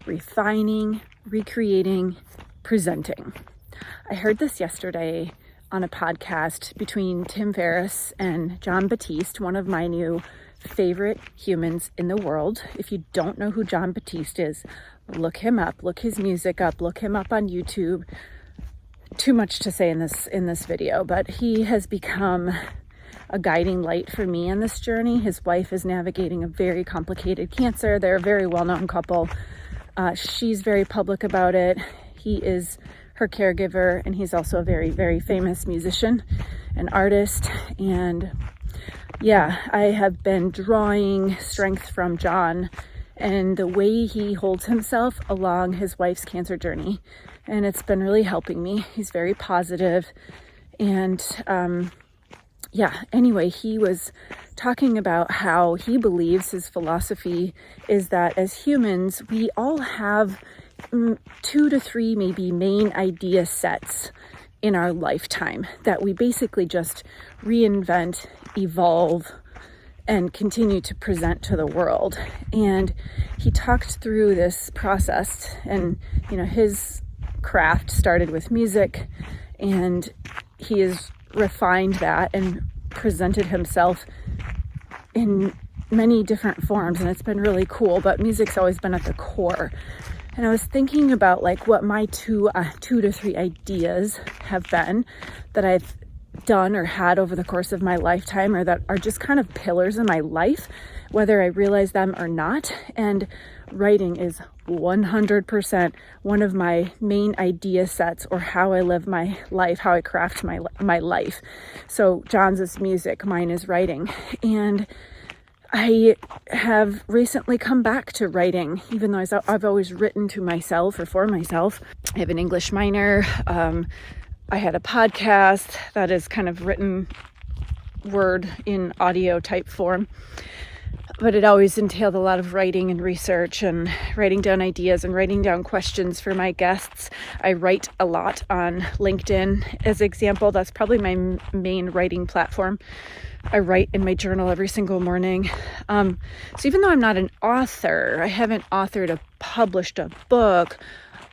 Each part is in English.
refining, recreating, presenting. I heard this yesterday on a podcast between Tim Ferriss and Jon Batiste, one of my new favorite humans in the world. If you don't know who Jon Batiste is, look him up, look his music up, look him up on YouTube. Too much to say in this video, but he has become a guiding light for me in this journey. His wife is navigating a very complicated cancer. They're a very well-known couple. She's very public about it. He is her caregiver, and he's also a very, very famous musician and artist. And yeah, I have been drawing strength from Jon and the way he holds himself along his wife's cancer journey. And it's been really helping me. He's very positive. And anyway, he was talking about how he believes his philosophy is that as humans, we all have 2 to 3 maybe main idea sets in our lifetime that we basically just reinvent, evolve, and continue to present to the world. And he talked through this process, and his craft started with music, and he has refined that and presented himself in many different forms, and it's been really cool. But music's always been at the core. And I was thinking about what my 2 to 3 ideas have been that I've done or had over the course of my lifetime, or that are just kind of pillars in my life, whether I realize them or not. And writing is 100% one of my main idea sets, or how I live my life, how I craft my life. So Jon's is music, mine is writing. And I have recently come back to writing, even though I've always written to myself or for myself. I have an English minor. I had a podcast that is kind of written word in audio type form, but it always entailed a lot of writing and research and writing down ideas and writing down questions for my guests. I write a lot on LinkedIn as an example. That's probably my main writing platform. I write in my journal every single morning. So even though I'm not an author, I haven't published a book,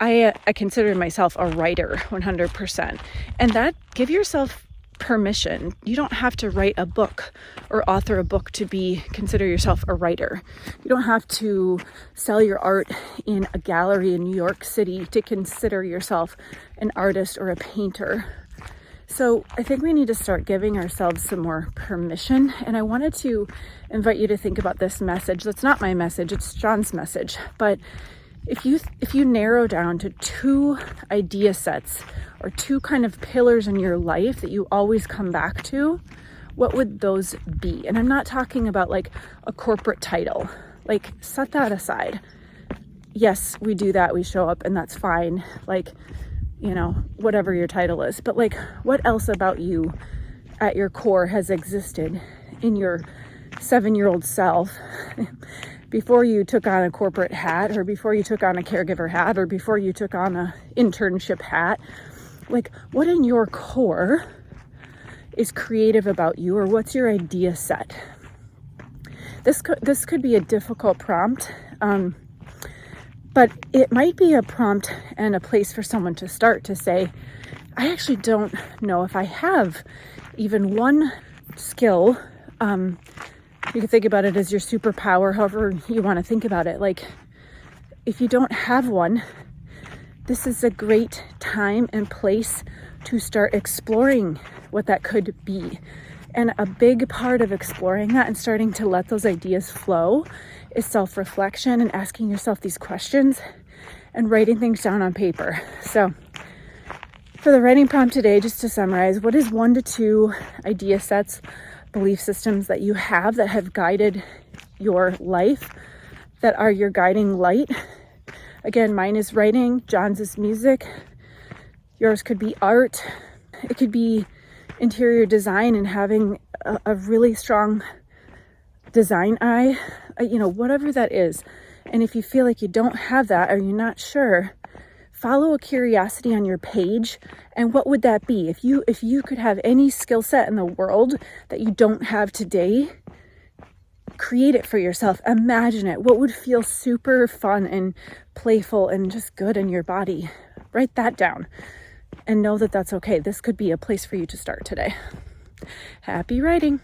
I consider myself a writer 100%. And that, give yourself permission. You don't have to write a book or author a book to consider yourself a writer. You don't have to sell your art in a gallery in New York City to consider yourself an artist or a painter. So I think we need to start giving ourselves some more permission. And I wanted to invite you to think about this message. That's not my message, it's Jon's message. But if you narrow down to 2 idea sets or 2 kind of pillars in your life that you always come back to, what would those be? And I'm not talking about a corporate title. Set that aside. Yes, we do that. We show up and that's fine. Whatever your title is. But what else about you at your core has existed in your 7-year-old self before you took on a corporate hat, or before you took on a caregiver hat, or before you took on an internship hat? What in your core is creative about you, or what's your idea set? This could be a difficult prompt, but it might be a prompt and a place for someone to start to say, I actually don't know if I have even one skill. You can think about it as your superpower, however you want to think about it. If you don't have one, this is a great time and place to start exploring what that could be. And a big part of exploring that and starting to let those ideas flow is self-reflection and asking yourself these questions and writing things down on paper. So for the writing prompt today, just to summarize, what is 1 to 2 idea sets, belief systems that you have that have guided your life, that are your guiding light? Again, mine is writing, Jon's is music, yours could be art, it could be interior design and having a really strong design eye, whatever that is. And if you feel like you don't have that, or you're not sure, follow a curiosity on your page. And what would that be? If you could have any skill set in the world that you don't have today, create it for yourself. Imagine it. What would feel super fun and playful and just good in your body? Write that down and know that that's okay. This could be a place for you to start today. Happy writing.